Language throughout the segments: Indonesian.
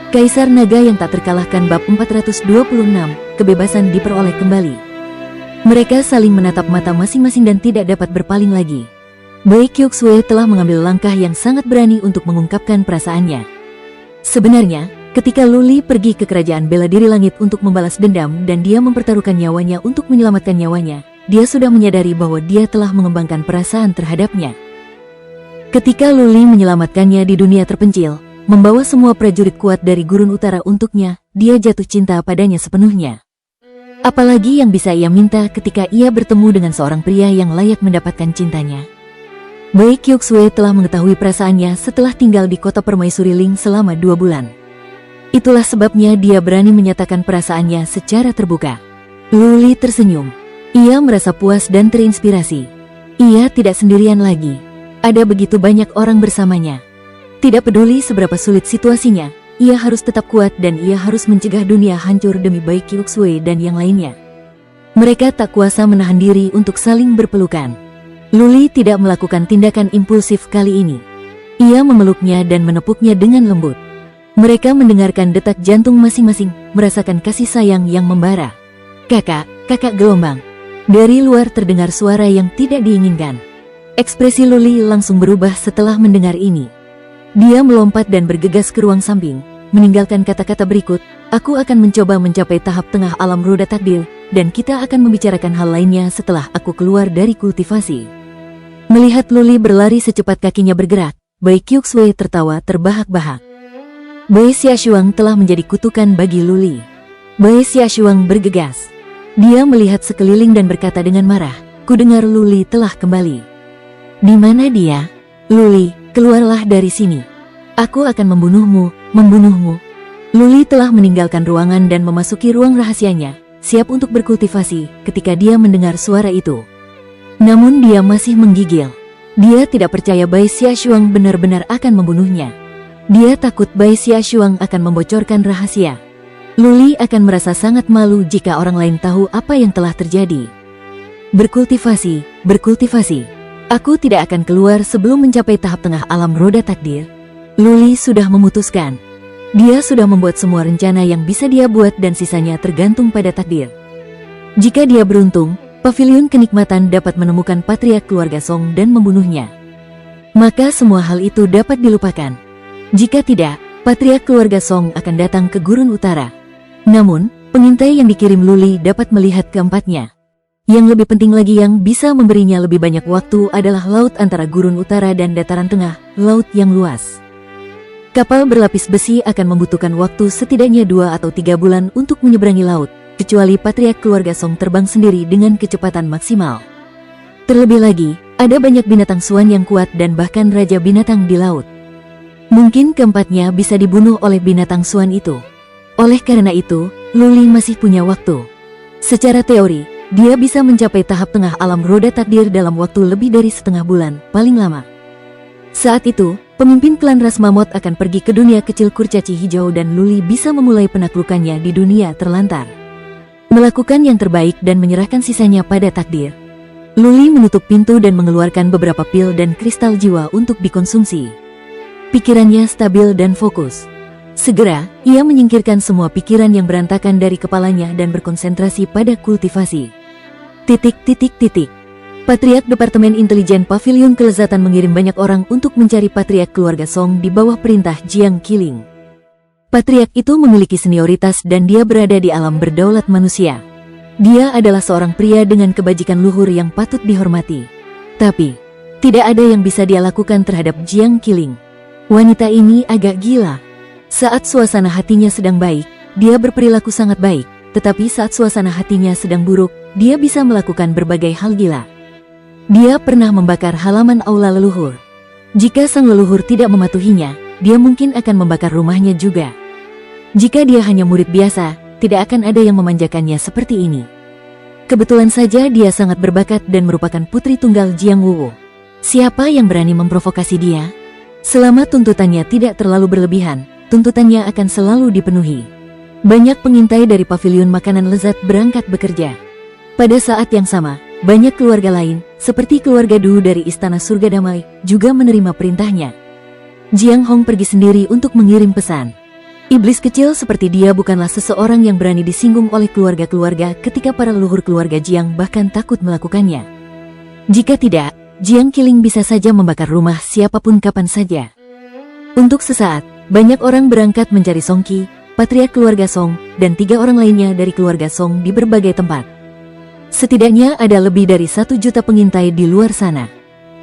Kaisar Naga yang tak terkalahkan bab 426, kebebasan diperoleh kembali. Mereka saling menatap mata masing-masing dan tidak dapat berpaling lagi. Bai Kyoksue telah mengambil langkah yang sangat berani untuk mengungkapkan perasaannya. Sebenarnya, ketika Luli pergi ke kerajaan bela diri langit untuk membalas dendam dan dia mempertaruhkan nyawanya untuk menyelamatkan nyawanya, dia sudah menyadari bahwa dia telah mengembangkan perasaan terhadapnya. Ketika Luli menyelamatkannya di dunia terpencil, membawa semua prajurit kuat dari Gurun Utara untuknya, dia jatuh cinta padanya sepenuhnya. Apalagi yang bisa ia minta ketika ia bertemu dengan seorang pria yang layak mendapatkan cintanya. Bai Kyoksue telah mengetahui perasaannya setelah tinggal di kota permaisuri Ling selama 2 bulan. Itulah sebabnya dia berani menyatakan perasaannya secara terbuka. Luli tersenyum. Ia merasa puas dan terinspirasi. Ia tidak sendirian lagi. Ada begitu banyak orang bersamanya. Tidak peduli seberapa sulit situasinya, ia harus tetap kuat dan ia harus mencegah dunia hancur demi Bai Kyoksue dan yang lainnya. Mereka tak kuasa menahan diri untuk saling berpelukan. Luli tidak melakukan tindakan impulsif kali ini. Ia memeluknya dan menepuknya dengan lembut. Mereka mendengarkan detak jantung masing-masing, merasakan kasih sayang yang membara. Kakak gelombang. Dari luar terdengar suara yang tidak diinginkan. Ekspresi Luli langsung berubah setelah mendengar ini. Dia melompat dan bergegas ke ruang samping, meninggalkan kata-kata berikut, "Aku akan mencoba mencapai tahap tengah alam roda takdir, dan kita akan membicarakan hal lainnya setelah aku keluar dari kultivasi." Melihat Luli berlari secepat kakinya bergerak, Bai Kyoksue tertawa terbahak-bahak. Bai Xiaoshuang telah menjadi kutukan bagi Luli. Bai Xiaoshuang bergegas. Dia melihat sekeliling dan berkata dengan marah, "Kudengar Luli telah kembali." "Di mana dia?" "Luli, keluarlah dari sini. Aku akan membunuhmu." Luli telah meninggalkan ruangan dan memasuki ruang rahasianya, siap untuk berkultivasi ketika dia mendengar suara itu. Namun dia masih menggigil. Dia tidak percaya Bai Xiaoshuang benar-benar akan membunuhnya. Dia takut Bai Xiaoshuang akan membocorkan rahasia. Luli akan merasa sangat malu jika orang lain tahu apa yang telah terjadi. Berkultivasi. Aku tidak akan keluar sebelum mencapai tahap tengah alam roda takdir. Luli sudah memutuskan. Dia sudah membuat semua rencana yang bisa dia buat dan sisanya tergantung pada takdir. Jika dia beruntung, pavilion kenikmatan dapat menemukan patriark keluarga Song dan membunuhnya. Maka semua hal itu dapat dilupakan. Jika tidak, patriark keluarga Song akan datang ke Gurun Utara. Namun, pengintai yang dikirim Luli dapat melihat keempatnya. Yang lebih penting lagi yang bisa memberinya lebih banyak waktu adalah laut antara Gurun Utara dan dataran tengah, laut yang luas. Kapal berlapis besi akan membutuhkan waktu setidaknya 2 atau 3 bulan untuk menyeberangi laut, kecuali patriark keluarga Song terbang sendiri dengan kecepatan maksimal. Terlebih lagi, ada banyak binatang suan yang kuat dan bahkan raja binatang di laut. Mungkin keempatnya bisa dibunuh oleh binatang suan itu. Oleh karena itu, Luli masih punya waktu. Secara teori, dia bisa mencapai tahap tengah alam roda takdir dalam waktu lebih dari setengah bulan, paling lama. Saat itu, pemimpin klan ras mamut akan pergi ke dunia kecil kurcaci hijau dan Luli bisa memulai penaklukannya di dunia terlantar. Melakukan yang terbaik dan menyerahkan sisanya pada takdir. Luli menutup pintu dan mengeluarkan beberapa pil dan kristal jiwa untuk dikonsumsi. Pikirannya stabil dan fokus. Segera, ia menyingkirkan semua pikiran yang berantakan dari kepalanya dan berkonsentrasi pada kultivasi. Patriark Departemen Intelijen Pavilion Kelezatan mengirim banyak orang untuk mencari patriark keluarga Song di bawah perintah Jiang Qiling. Patriark itu memiliki senioritas dan dia berada di alam berdaulat manusia. Dia adalah seorang pria dengan kebajikan luhur yang patut dihormati. Tapi, tidak ada yang bisa dia lakukan terhadap Jiang Qiling. Wanita ini agak gila. Saat suasana hatinya sedang baik, dia berperilaku sangat baik, tetapi saat suasana hatinya sedang buruk, dia bisa melakukan berbagai hal gila. Dia pernah membakar halaman aula leluhur. Jika sang leluhur tidak mematuhinya, dia mungkin akan membakar rumahnya juga. Jika dia hanya murid biasa, tidak akan ada yang memanjakannya seperti ini. Kebetulan saja dia sangat berbakat dan merupakan putri tunggal Jiang Wuwu. Siapa yang berani memprovokasi dia? Selama tuntutannya tidak terlalu berlebihan, tuntutannya akan selalu dipenuhi. Banyak pengintai dari pavilion makanan lezat berangkat bekerja. Pada saat yang sama, banyak keluarga lain, seperti keluarga Du dari Istana Surga Damai, juga menerima perintahnya. Jiang Hong pergi sendiri untuk mengirim pesan. Iblis kecil seperti dia bukanlah seseorang yang berani disinggung oleh keluarga-keluarga ketika para leluhur keluarga Jiang bahkan takut melakukannya. Jika tidak, Jiang Qiling bisa saja membakar rumah siapapun kapan saja. Untuk sesaat, banyak orang berangkat mencari Song Qi, patriark keluarga Song, dan 3 orang lainnya dari keluarga Song di berbagai tempat. Setidaknya ada lebih dari 1 juta pengintai di luar sana.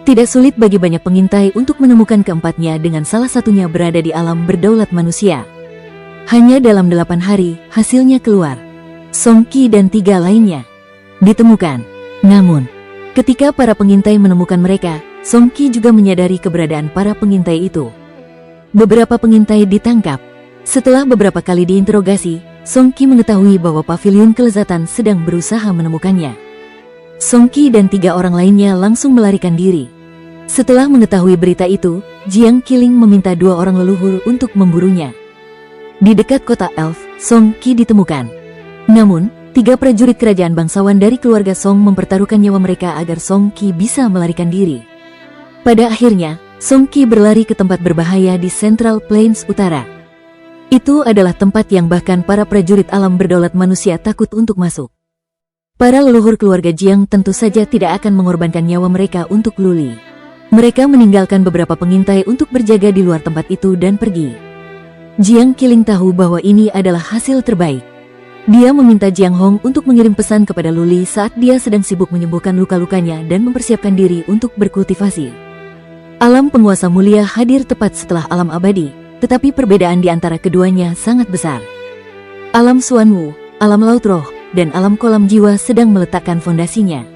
Tidak sulit bagi banyak pengintai untuk menemukan keempatnya dengan salah satunya berada di alam berdaulat manusia. Hanya dalam 8 hari, hasilnya keluar. Song Qi dan 3 lainnya ditemukan. Namun, ketika para pengintai menemukan mereka, Song Qi juga menyadari keberadaan para pengintai itu. Beberapa pengintai ditangkap. Setelah beberapa kali diinterogasi, Song Qi mengetahui bahwa pavilion kelezatan sedang berusaha menemukannya. Song Qi dan 3 orang lainnya langsung melarikan diri. Setelah mengetahui berita itu, Jiang Qiling meminta 2 orang leluhur untuk memburunya. Di dekat kota Elf, Song Qi ditemukan. Namun, 3 prajurit kerajaan bangsawan dari keluarga Song mempertaruhkan nyawa mereka agar Song Qi bisa melarikan diri. Pada akhirnya, Song Qi berlari ke tempat berbahaya di Central Plains Utara. Itu adalah tempat yang bahkan para prajurit alam berdaulat manusia takut untuk masuk. Para leluhur keluarga Jiang tentu saja tidak akan mengorbankan nyawa mereka untuk Luli. Mereka meninggalkan beberapa pengintai untuk berjaga di luar tempat itu dan pergi. Jiang Qiling tahu bahwa ini adalah hasil terbaik. Dia meminta Jiang Hong untuk mengirim pesan kepada Luli saat dia sedang sibuk menyembuhkan luka-lukanya dan mempersiapkan diri untuk berkultivasi. Alam penguasa mulia hadir tepat setelah alam abadi, tetapi perbedaan di antara keduanya sangat besar. Alam Xuanwu, alam laut roh, dan alam kolam jiwa sedang meletakkan fondasinya.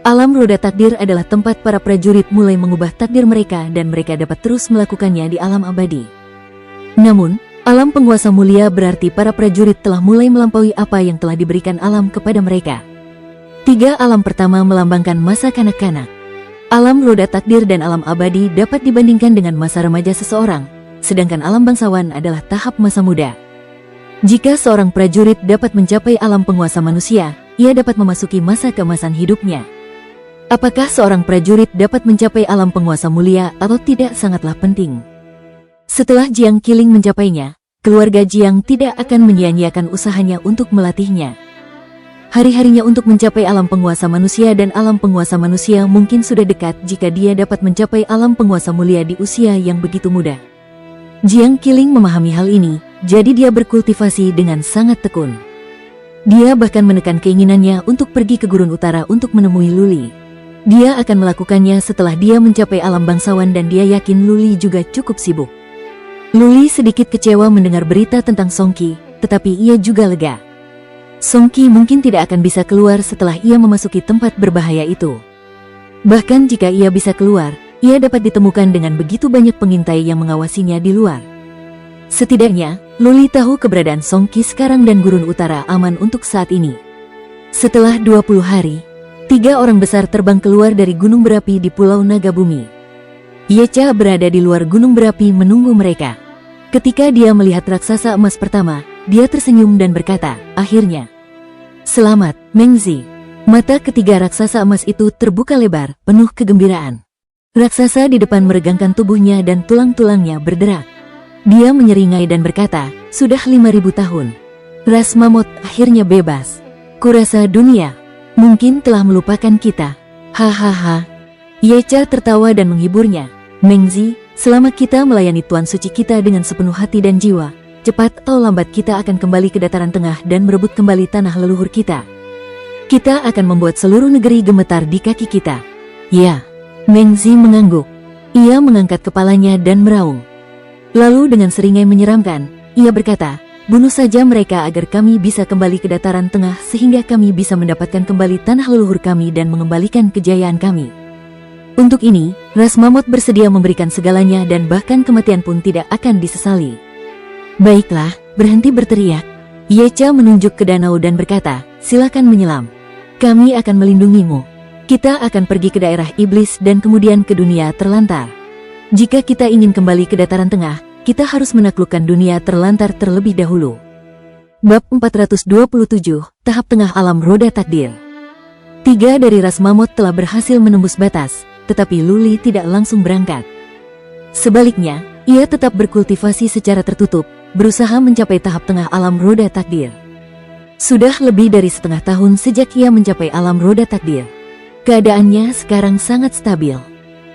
Alam roda takdir adalah tempat para prajurit mulai mengubah takdir mereka dan mereka dapat terus melakukannya di alam abadi. Namun, alam penguasa mulia berarti para prajurit telah mulai melampaui apa yang telah diberikan alam kepada mereka. 3 alam pertama melambangkan masa kanak-kanak. Alam roda takdir dan alam abadi dapat dibandingkan dengan masa remaja seseorang, sedangkan alam bangsawan adalah tahap masa muda. Jika seorang prajurit dapat mencapai alam penguasa manusia, ia dapat memasuki masa keemasan hidupnya. Apakah seorang prajurit dapat mencapai alam penguasa mulia atau tidak sangatlah penting. Setelah Jiang Qiling mencapainya, keluarga Jiang tidak akan menyia-nyiakan usahanya untuk melatihnya. Hari-harinya untuk mencapai alam penguasa manusia dan alam penguasa manusia mungkin sudah dekat jika dia dapat mencapai alam penguasa mulia di usia yang begitu muda. Jiang Qiling memahami hal ini, jadi dia berkultivasi dengan sangat tekun. Dia bahkan menekan keinginannya untuk pergi ke Gurun Utara untuk menemui Luli. Dia akan melakukannya setelah dia mencapai alam bangsawan dan dia yakin Luli juga cukup sibuk. Luli sedikit kecewa mendengar berita tentang Song Qi, tetapi ia juga lega. Song Qi mungkin tidak akan bisa keluar setelah ia memasuki tempat berbahaya itu. Bahkan jika ia bisa keluar, ia dapat ditemukan dengan begitu banyak pengintai yang mengawasinya di luar. Setidaknya, Luli tahu keberadaan Song Qi sekarang dan Gurun Utara aman untuk saat ini. Setelah 20 hari, 3 orang besar terbang keluar dari gunung berapi di Pulau Naga Bumi. Yecha berada di luar gunung berapi menunggu mereka. Ketika dia melihat raksasa emas pertama, dia tersenyum dan berkata, "Akhirnya. Selamat, Mengzi." Mata ketiga raksasa emas itu terbuka lebar, penuh kegembiraan. Raksasa di depan meregangkan tubuhnya dan tulang-tulangnya berderak. Dia menyeringai dan berkata, "Sudah 5.000 tahun. Ras Mammoth akhirnya bebas. Kurasa dunia mungkin telah melupakan kita." Hahaha. Yecha tertawa dan menghiburnya. "Mengzi, selama kita melayani Tuan Suci kita dengan sepenuh hati dan jiwa, cepat atau lambat kita akan kembali ke dataran tengah dan merebut kembali tanah leluhur kita. Kita akan membuat seluruh negeri gemetar di kaki kita." "Ya." Mengzi mengangguk. Ia mengangkat kepalanya dan meraung. Lalu dengan seringai menyeramkan, ia berkata, "Bunuh saja mereka agar kami bisa kembali ke dataran tengah sehingga kami bisa mendapatkan kembali tanah leluhur kami dan mengembalikan kejayaan kami." Untuk ini, Ras Mammoth bersedia memberikan segalanya dan bahkan kematian pun tidak akan disesali. "Baiklah, berhenti berteriak." Yecha menunjuk ke danau dan berkata, "Silakan menyelam. Kami akan melindungimu. Kita akan pergi ke daerah iblis dan kemudian ke dunia terlantar. Jika kita ingin kembali ke dataran tengah, kita harus menaklukkan dunia terlantar terlebih dahulu." Bab 427, Tahap Tengah Alam Roda Takdir. 3 dari Ras Mammoth telah berhasil menembus batas, tetapi Luli tidak langsung berangkat. Sebaliknya, ia tetap berkultivasi secara tertutup, berusaha mencapai tahap tengah alam roda takdir. Sudah lebih dari setengah tahun sejak ia mencapai alam roda takdir. Keadaannya sekarang sangat stabil.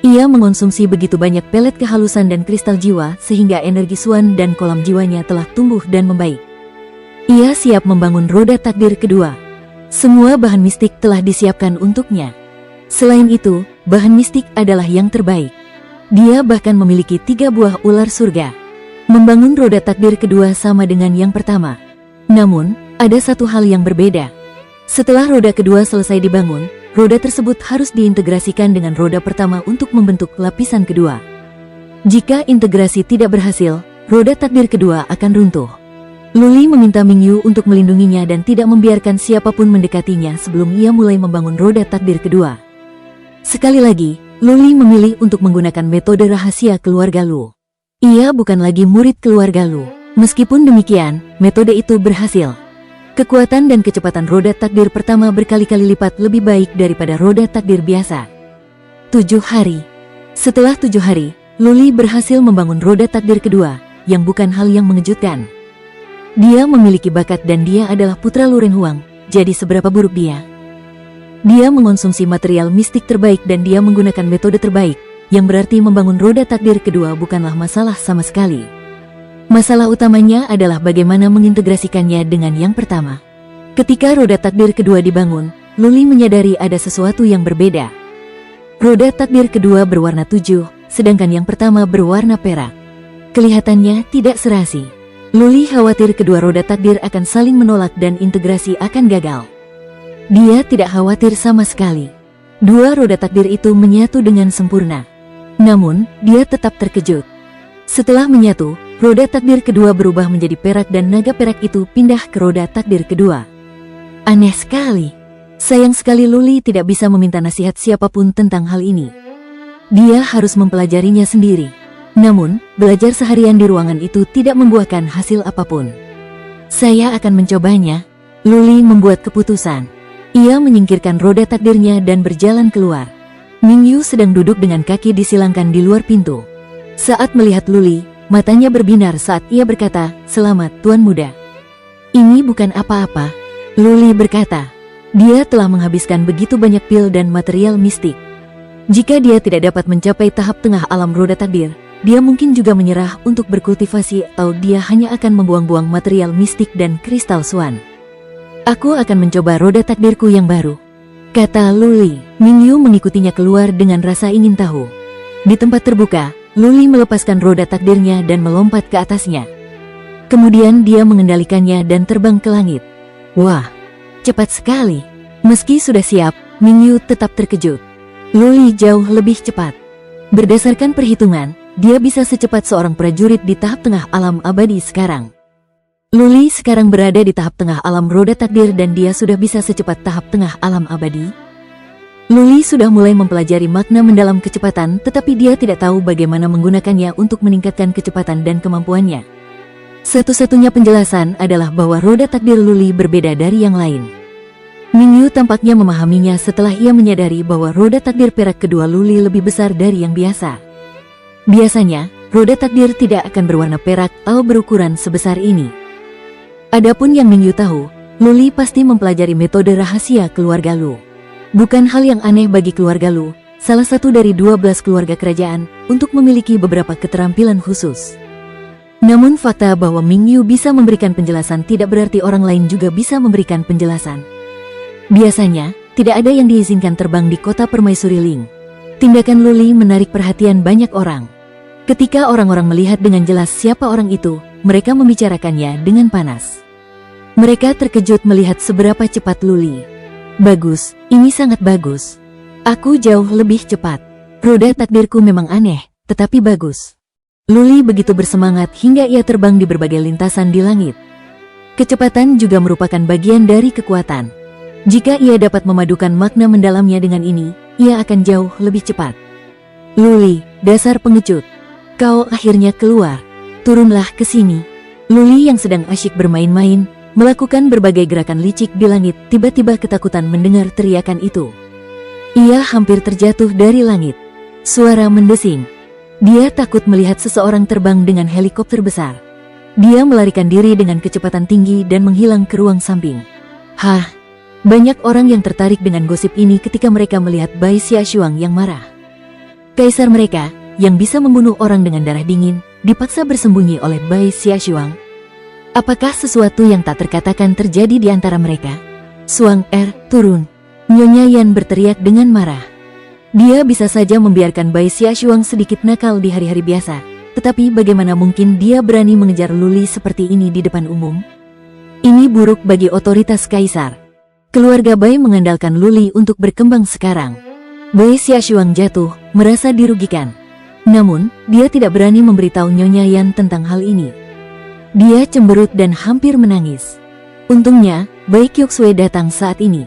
Ia mengonsumsi begitu banyak pelet kehalusan dan kristal jiwa sehingga energi Suan dan kolam jiwanya telah tumbuh dan membaik. Ia siap membangun roda takdir kedua. Semua bahan mistik telah disiapkan untuknya. Selain itu, bahan mistik adalah yang terbaik. Dia bahkan memiliki 3 buah ular surga. Membangun roda takdir kedua sama dengan yang pertama. Namun, ada satu hal yang berbeda. Setelah roda kedua selesai dibangun, roda tersebut harus diintegrasikan dengan roda pertama untuk membentuk lapisan kedua. Jika integrasi tidak berhasil, roda takdir kedua akan runtuh. Luli meminta Mingyu untuk melindunginya dan tidak membiarkan siapapun mendekatinya sebelum ia mulai membangun roda takdir kedua. Sekali lagi, Luli memilih untuk menggunakan metode rahasia keluarga Lu. Ia bukan lagi murid keluarga Lu. Meskipun demikian, metode itu berhasil. Kekuatan dan kecepatan roda takdir pertama berkali-kali lipat lebih baik daripada roda takdir biasa. 7 hari. Setelah 7 hari, Luli berhasil membangun roda takdir kedua, yang bukan hal yang mengejutkan. Dia memiliki bakat dan dia adalah putra Lu Renhuang, jadi seberapa buruk dia? Dia mengonsumsi material mistik terbaik dan dia menggunakan metode terbaik, yang berarti membangun roda takdir kedua bukanlah masalah sama sekali. Masalah utamanya adalah bagaimana mengintegrasikannya dengan yang pertama. Ketika roda takdir kedua dibangun, Luli menyadari ada sesuatu yang berbeda. Roda takdir kedua berwarna 7, sedangkan yang pertama berwarna perak. Kelihatannya tidak serasi. Luli khawatir kedua roda takdir akan saling menolak dan integrasi akan gagal. Dia tidak khawatir sama sekali. 2 roda takdir itu menyatu dengan sempurna. Namun, dia tetap terkejut. Setelah menyatu, roda takdir kedua berubah menjadi perak dan naga perak itu pindah ke roda takdir kedua. Aneh sekali. Sayang sekali Luli tidak bisa meminta nasihat siapapun tentang hal ini. Dia harus mempelajarinya sendiri. Namun, belajar seharian di ruangan itu tidak membuahkan hasil apapun. Saya akan mencobanya. Luli membuat keputusan. Ia menyingkirkan roda takdirnya dan berjalan keluar. Mingyu sedang duduk dengan kaki disilangkan di luar pintu. Saat melihat Luli, matanya berbinar saat ia berkata, "Selamat, Tuan Muda." "Ini bukan apa-apa," Luli berkata. Dia telah menghabiskan begitu banyak pil dan material mistik. Jika dia tidak dapat mencapai tahap tengah alam roda takdir, dia mungkin juga menyerah untuk berkultivasi atau dia hanya akan membuang-buang material mistik dan kristal Suan. "Aku akan mencoba roda takdirku yang baru," kata Luli. Mingyu mengikutinya keluar dengan rasa ingin tahu. Di tempat terbuka, Luli melepaskan roda takdirnya dan melompat ke atasnya. Kemudian dia mengendalikannya dan terbang ke langit. Wah, cepat sekali. Meski sudah siap, Mingyu tetap terkejut. Luli jauh lebih cepat. Berdasarkan perhitungan, dia bisa secepat seorang prajurit di tahap tengah alam abadi sekarang. Luli sekarang berada di tahap tengah alam roda takdir dan dia sudah bisa secepat tahap tengah alam abadi. Luli sudah mulai mempelajari makna mendalam kecepatan, tetapi dia tidak tahu bagaimana menggunakannya untuk meningkatkan kecepatan dan kemampuannya. Satu-satunya penjelasan adalah bahwa roda takdir Luli berbeda dari yang lain. Mingyu tampaknya memahaminya setelah ia menyadari bahwa roda takdir perak kedua Luli lebih besar dari yang biasa. Biasanya, roda takdir tidak akan berwarna perak atau berukuran sebesar ini. Adapun yang Mingyu tahu, Luli pasti mempelajari metode rahasia keluarga Lu. Bukan hal yang aneh bagi keluarga Lu, salah satu dari 12 keluarga kerajaan, untuk memiliki beberapa keterampilan khusus. Namun fakta bahwa Mingyu bisa memberikan penjelasan tidak berarti orang lain juga bisa memberikan penjelasan. Biasanya, tidak ada yang diizinkan terbang di kota Permaisuri Ling. Tindakan Luli menarik perhatian banyak orang. Ketika orang-orang melihat dengan jelas siapa orang itu, mereka membicarakannya dengan panas. Mereka terkejut melihat seberapa cepat Luli. Bagus, ini sangat bagus. Aku jauh lebih cepat. Roda takdirku memang aneh, tetapi bagus. Luli begitu bersemangat hingga ia terbang di berbagai lintasan di langit. Kecepatan juga merupakan bagian dari kekuatan. Jika ia dapat memadukan makna mendalamnya dengan ini, ia akan jauh lebih cepat. Luli, dasar pengecut. Kau akhirnya keluar. Turunlah ke sini. Luli yang sedang asyik bermain-main, melakukan berbagai gerakan licik di langit, tiba-tiba ketakutan mendengar teriakan itu. Ia hampir terjatuh dari langit. Suara mendesing. Dia takut melihat seseorang terbang dengan helikopter besar. Dia melarikan diri dengan kecepatan tinggi dan menghilang ke ruang samping. Hah, banyak orang yang tertarik dengan gosip ini ketika mereka melihat Bai Xiaoshuang yang marah. Kaisar mereka, yang bisa membunuh orang dengan darah dingin, dipaksa bersembunyi oleh Bai Xiaoshuang. Apakah sesuatu yang tak terkatakan terjadi di antara mereka? Suang turun. Nyonya Yan berteriak dengan marah. Dia bisa saja membiarkan Bai Xiaoshuang sedikit nakal di hari-hari biasa. Tetapi bagaimana mungkin dia berani mengejar Luli seperti ini di depan umum? Ini buruk bagi otoritas kaisar. Keluarga Bai mengandalkan Luli untuk berkembang sekarang. Bai Xiaoshuang jatuh, merasa dirugikan. Namun, dia tidak berani memberitahu Nyonya Yan tentang hal ini. Dia cemberut dan hampir menangis. Untungnya, Bai Kyoksue datang saat ini.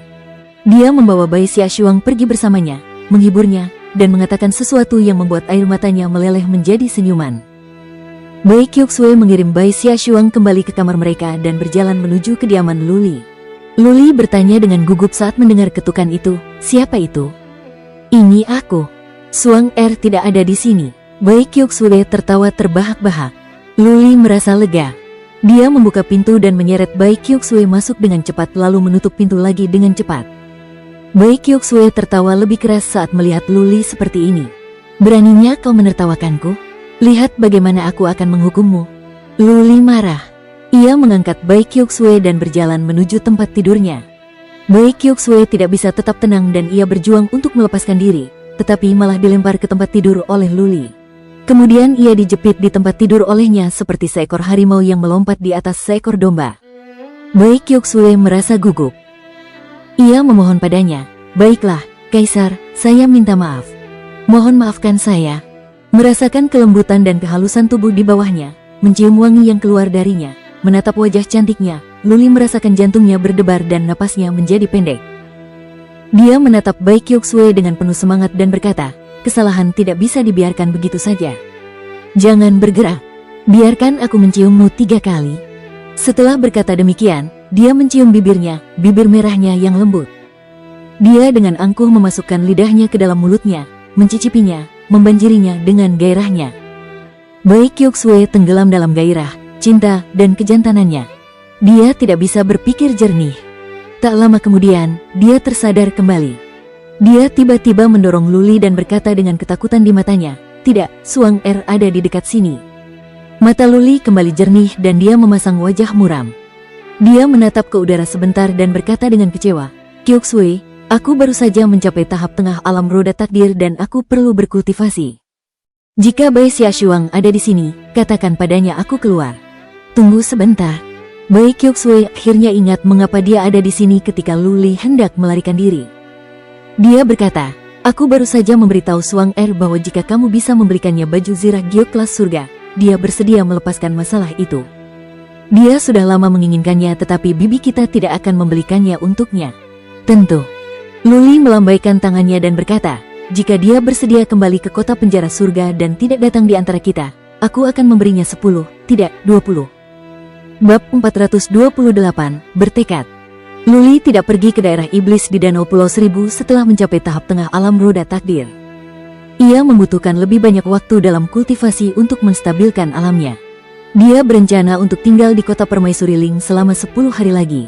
Dia membawa Bai Xiaoshuang pergi bersamanya, menghiburnya, dan mengatakan sesuatu yang membuat air matanya meleleh menjadi senyuman. Bai Kyoksue mengirim Bai Xiaoshuang kembali ke kamar mereka dan berjalan menuju kediaman Luli. Luli bertanya dengan gugup saat mendengar ketukan itu, "Siapa itu?" "Ini aku." Suang tidak ada di sini. Bai Kyoksue tertawa terbahak-bahak. Luli merasa lega. Dia membuka pintu dan menyeret Bai Kyoksue masuk dengan cepat lalu menutup pintu lagi dengan cepat. Bai Kyoksue tertawa lebih keras saat melihat Luli seperti ini. "Beraninya kau menertawakanku? Lihat bagaimana aku akan menghukummu." Luli marah. Ia mengangkat Bai Kyoksue dan berjalan menuju tempat tidurnya. Bai Kyoksue tidak bisa tetap tenang dan ia berjuang untuk melepaskan diri, tetapi malah dilempar ke tempat tidur oleh Luli. Kemudian ia dijepit di tempat tidur olehnya seperti seekor harimau yang melompat di atas seekor domba. Bai Kyoksue merasa gugup. Ia memohon padanya, "Baiklah, Kaisar, saya minta maaf. Mohon maafkan saya." Merasakan kelembutan dan kehalusan tubuh di bawahnya, mencium wangi yang keluar darinya, menatap wajah cantiknya, Luli merasakan jantungnya berdebar dan napasnya menjadi pendek. Dia menatap Bai Kyoksue dengan penuh semangat dan berkata, "Kesalahan tidak bisa dibiarkan begitu saja. Jangan bergerak. Biarkan aku menciummu 3 kali." Setelah berkata demikian, dia mencium bibirnya, bibir merahnya yang lembut. Dia dengan angkuh memasukkan lidahnya ke dalam mulutnya, mencicipinya, membanjirinya dengan gairahnya. Bai Kyoksue tenggelam dalam gairah, cinta, dan kejantanannya. Dia tidak bisa berpikir jernih. Tak lama kemudian, dia tersadar kembali. Dia tiba-tiba mendorong Luli dan berkata dengan ketakutan di matanya, "Tidak, Suang ada di dekat sini." Mata Luli kembali jernih dan dia memasang wajah muram. Dia menatap ke udara sebentar dan berkata dengan kecewa, "Kyoksue, aku baru saja mencapai tahap tengah alam roda takdir dan aku perlu berkultivasi. Jika Bai Xiaoshuang ada di sini, katakan padanya aku keluar." "Tunggu sebentar." Bai Kyoksue akhirnya ingat mengapa dia ada di sini ketika Luli hendak melarikan diri. Dia berkata, "Aku baru saja memberitahu Suang bahwa jika kamu bisa membelikannya baju zirah giok kelas surga, dia bersedia melepaskan masalah itu. Dia sudah lama menginginkannya tetapi bibi kita tidak akan membelikannya untuknya." "Tentu." Luli melambaikan tangannya dan berkata, "Jika dia bersedia kembali ke kota penjara surga dan tidak datang di antara kita, aku akan memberinya 10, tidak 20. Bab 428, Bertekad. Luli tidak pergi ke daerah iblis di Danau Pulau Seribu setelah mencapai tahap tengah alam roda takdir. Ia membutuhkan lebih banyak waktu dalam kultivasi untuk menstabilkan alamnya. Dia berencana untuk tinggal di kota Permaisuri Ling selama 10 hari lagi.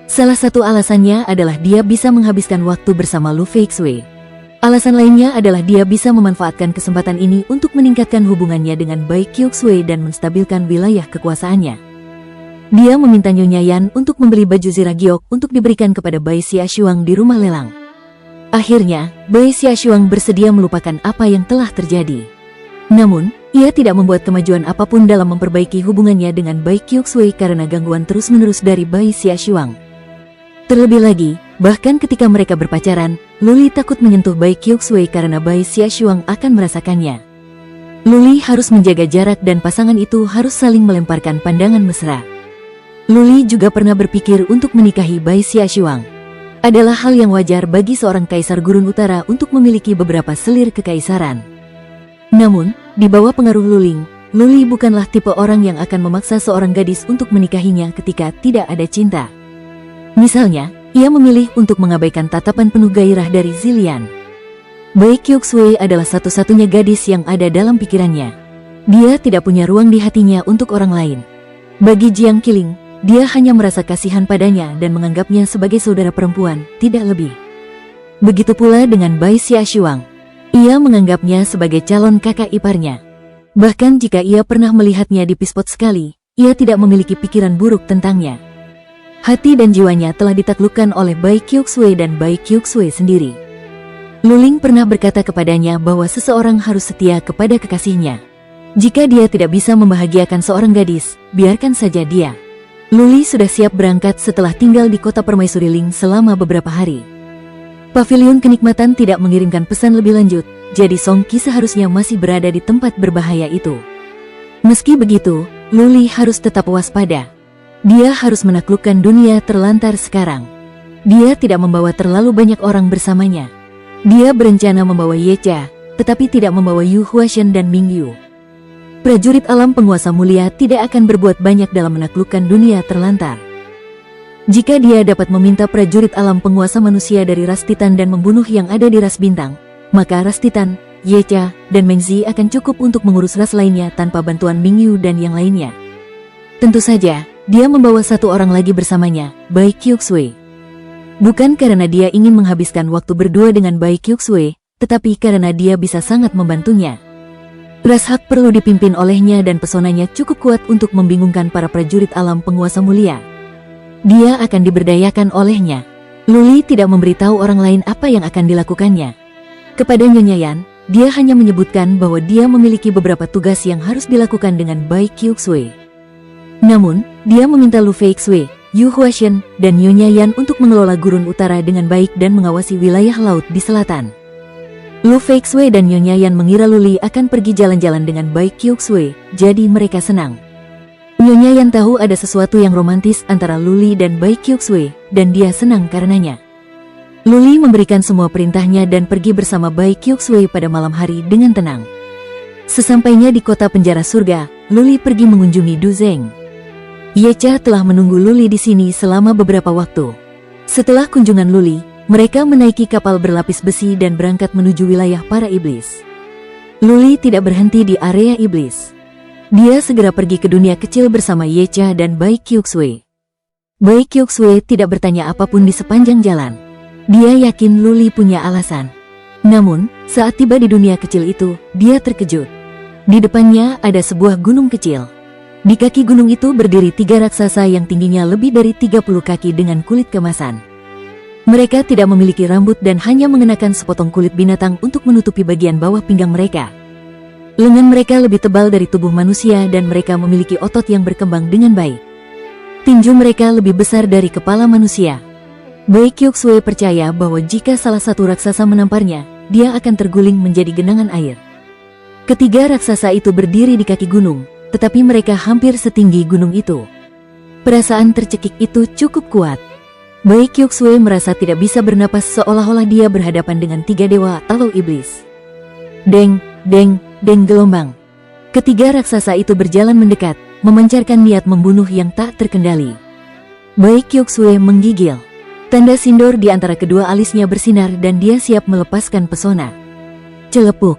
Salah satu alasannya adalah dia bisa menghabiskan waktu bersama Lu Feixue. Alasan lainnya adalah dia bisa memanfaatkan kesempatan ini untuk meningkatkan hubungannya dengan Bai Kyoksue dan menstabilkan wilayah kekuasaannya. Dia meminta Nyonya Yan untuk membeli baju zirah giok untuk diberikan kepada Bai Xiaoshuang di rumah lelang. Akhirnya, Bai Xiaoshuang bersedia melupakan apa yang telah terjadi. Namun, ia tidak membuat kemajuan apapun dalam memperbaiki hubungannya dengan Bai Kyoksue karena gangguan terus-menerus dari Bai Xiaoshuang. Terlebih lagi, bahkan ketika mereka berpacaran, Luli takut menyentuh Bai Kyoksue karena Bai Xiaoshuang akan merasakannya. Luli harus menjaga jarak dan pasangan itu harus saling melemparkan pandangan mesra. Luli juga pernah berpikir untuk menikahi Bai Xiaoshuang. Adalah hal yang wajar bagi seorang kaisar gurun utara untuk memiliki beberapa selir kekaisaran. Namun, di bawah pengaruh Luling, Luli bukanlah tipe orang yang akan memaksa seorang gadis untuk menikahinya ketika tidak ada cinta. Misalnya, ia memilih untuk mengabaikan tatapan penuh gairah dari Zilian. Bai Kyoksue adalah satu-satunya gadis yang ada dalam pikirannya. Dia tidak punya ruang di hatinya untuk orang lain. Bagi Jiang Qiling, dia hanya merasa kasihan padanya dan menganggapnya sebagai saudara perempuan, tidak lebih. Begitu pula dengan Bai Xiaoshuang. Ia menganggapnya sebagai calon kakak iparnya. Bahkan jika ia pernah melihatnya di pispot sekali, ia tidak memiliki pikiran buruk tentangnya. Hati dan jiwanya telah ditaklukkan oleh Bai Qiuxue dan Bai Qiuxue sendiri. Luling pernah berkata kepadanya bahwa seseorang harus setia kepada kekasihnya. Jika dia tidak bisa membahagiakan seorang gadis, biarkan saja dia. Luli sudah siap berangkat setelah tinggal di kota Permaisuri Ling selama beberapa hari. Pavilion kenikmatan tidak mengirimkan pesan lebih lanjut, jadi Song Qi seharusnya masih berada di tempat berbahaya itu. Meski begitu, Luli harus tetap waspada. Dia harus menaklukkan dunia terlantar sekarang. Dia tidak membawa terlalu banyak orang bersamanya. Dia berencana membawa Ye Cha, tetapi tidak membawa Yu Huashen dan Ming Yu. Prajurit alam penguasa mulia tidak akan berbuat banyak dalam menaklukkan dunia terlantar. Jika dia dapat meminta prajurit alam penguasa manusia dari ras Titan dan membunuh yang ada di ras bintang, maka ras Titan, Ye Cha, dan Meng Zi akan cukup untuk mengurus ras lainnya tanpa bantuan Ming Yu dan yang lainnya. Tentu saja, dia membawa satu orang lagi bersamanya, Bai Qiuxue. Bukan karena dia ingin menghabiskan waktu berdua dengan Bai Qiuxue, tetapi karena dia bisa sangat membantunya. Ras Hak perlu dipimpin olehnya dan pesonanya cukup kuat untuk membingungkan para prajurit alam penguasa mulia. Dia akan diberdayakan olehnya. Luli tidak memberitahu orang lain apa yang akan dilakukannya. Kepada Nyonya Yan, dia hanya menyebutkan bahwa dia memiliki beberapa tugas yang harus dilakukan dengan Bai Qiuxue. Namun, dia meminta Lu Feixue, Yu Huashen, dan Nyonya Yan untuk mengelola gurun utara dengan baik dan mengawasi wilayah laut di selatan. Lu Feixue dan Nyonya Yan mengira Luli akan pergi jalan-jalan dengan Bai Qiuxue, jadi mereka senang. Nyonya Yan tahu ada sesuatu yang romantis antara Luli dan Bai Qiuxue, dan dia senang karenanya. Luli memberikan semua perintahnya dan pergi bersama Bai Qiuxue pada malam hari dengan tenang. Sesampainya di kota penjara surga, Luli pergi mengunjungi Du Zeng. Ye Cha telah menunggu Luli di sini selama beberapa waktu. Setelah kunjungan Luli, mereka menaiki kapal berlapis besi dan berangkat menuju wilayah para iblis. Luli tidak berhenti di area iblis. Dia segera pergi ke dunia kecil bersama Ye Cha dan Bai Qiuxue. Bai Qiuxue tidak bertanya apapun di sepanjang jalan. Dia yakin Luli punya alasan. Namun, saat tiba di dunia kecil itu, dia terkejut. Di depannya ada sebuah gunung kecil. Di kaki gunung itu berdiri 3 raksasa yang tingginya lebih dari 30 kaki dengan kulit kemasan. Mereka tidak memiliki rambut dan hanya mengenakan sepotong kulit binatang untuk menutupi bagian bawah pinggang mereka. Lengan mereka lebih tebal dari tubuh manusia dan mereka memiliki otot yang berkembang dengan baik. Tinju mereka lebih besar dari kepala manusia. Bai Qiuxue percaya bahwa jika salah satu raksasa menamparnya, dia akan terguling menjadi genangan air. Ketiga raksasa itu berdiri di kaki gunung, tetapi mereka hampir setinggi gunung itu. Perasaan tercekik itu cukup kuat. Bai Qiuxue merasa tidak bisa bernapas seolah-olah dia berhadapan dengan 3 dewa atau iblis. Deng, deng, deng gelombang. Ketiga raksasa itu berjalan mendekat, memancarkan niat membunuh yang tak terkendali. Bai Qiuxue menggigil. Tanda sindur di antara kedua alisnya bersinar dan dia siap melepaskan pesona. Celepuk.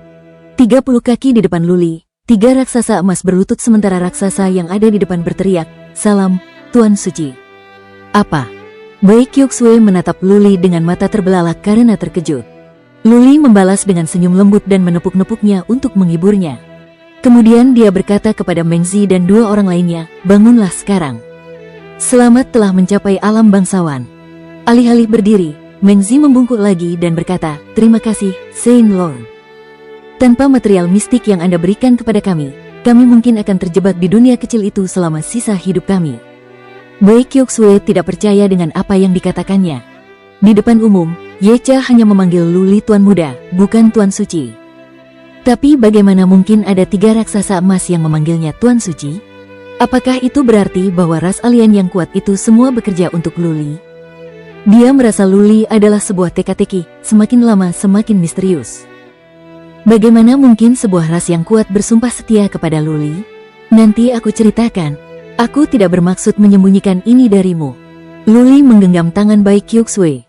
30 kaki di depan Luli, 3 raksasa emas berlutut sementara raksasa yang ada di depan berteriak, "Salam, Tuan Suci." Apa? Bai Qiuxue menatap Luli dengan mata terbelalak karena terkejut. Luli membalas dengan senyum lembut dan menepuk-nepuknya untuk menghiburnya. Kemudian dia berkata kepada Meng Zi dan 2 orang lainnya, "Bangunlah sekarang. Selamat telah mencapai alam bangsawan." Alih-alih berdiri, Meng Zi membungkuk lagi dan berkata, "Terima kasih, Saint Lord. Tanpa material mistik yang Anda berikan kepada kami mungkin akan terjebak di dunia kecil itu selama sisa hidup kami." Bai Qiuxue tidak percaya dengan apa yang dikatakannya. Di depan umum, Ye Cha hanya memanggil Luli Tuan Muda, bukan Tuan Suci. Tapi bagaimana mungkin ada 3 raksasa emas yang memanggilnya Tuan Suci? Apakah itu berarti bahwa ras alien yang kuat itu semua bekerja untuk Luli? Dia merasa Luli adalah sebuah teka-teki, semakin lama semakin misterius. Bagaimana mungkin sebuah ras yang kuat bersumpah setia kepada Luli? Nanti aku ceritakan. Aku tidak bermaksud menyembunyikan ini darimu. Luli menggenggam tangan Bai Qiuxue.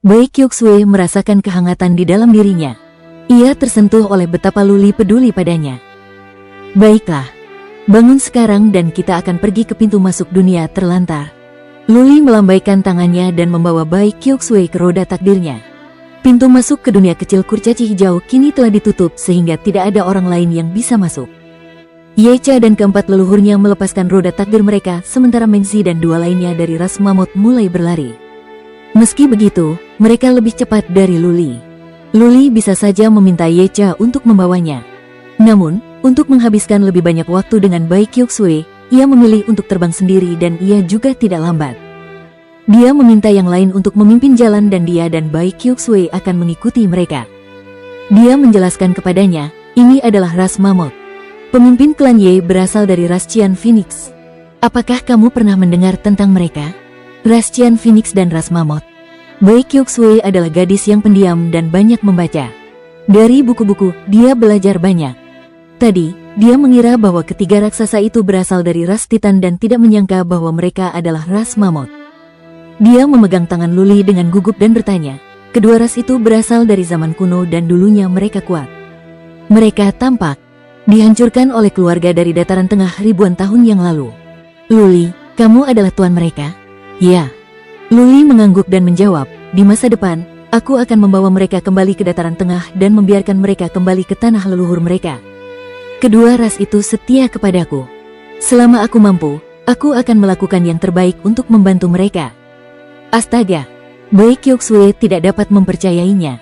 Bai Qiuxue merasakan kehangatan di dalam dirinya. Ia tersentuh oleh betapa Luli peduli padanya. "Baiklah." Bangun sekarang dan kita akan pergi ke pintu masuk dunia terlantar. Luli melambaikan tangannya dan membawa Bai Kyokusue ke roda takdirnya. Pintu masuk ke dunia kecil kurcaci hijau kini telah ditutup sehingga tidak ada orang lain yang bisa masuk. Yecha dan keempat leluhurnya melepaskan roda takdir mereka, sementara Mengzi dan dua lainnya dari ras mamut mulai berlari. Meski begitu, mereka lebih cepat dari Luli. Luli bisa saja meminta Yecha untuk membawanya. Namun, untuk menghabiskan lebih banyak waktu dengan Bai Kyokusue, ia memilih untuk terbang sendiri dan ia juga tidak lambat. Dia meminta yang lain untuk memimpin jalan dan dia dan Bai Kyokusue akan mengikuti mereka. Dia menjelaskan kepadanya, ini adalah ras mamut. Pemimpin klan Ye berasal dari ras Qian Phoenix. Apakah kamu pernah mendengar tentang mereka? Ras Qian Phoenix dan ras mamut. Bai Kyokusue adalah gadis yang pendiam dan banyak membaca. Dari buku-buku, dia belajar banyak. Tadi, dia mengira bahwa ketiga raksasa itu berasal dari ras Titan dan tidak menyangka bahwa mereka adalah ras mamut. Dia memegang tangan Luli dengan gugup dan bertanya, kedua ras itu berasal dari zaman kuno dan dulunya mereka kuat. Mereka tampak dihancurkan oleh keluarga dari dataran tengah ribuan tahun yang lalu. Luli, kamu adalah tuan mereka? Ya. Luli mengangguk dan menjawab, di masa depan, aku akan membawa mereka kembali ke dataran tengah dan membiarkan mereka kembali ke tanah leluhur mereka. Kedua ras itu setia kepadaku. Selama aku mampu, aku akan melakukan yang terbaik untuk membantu mereka. Astaga, Bai Kyokusue tidak dapat mempercayainya.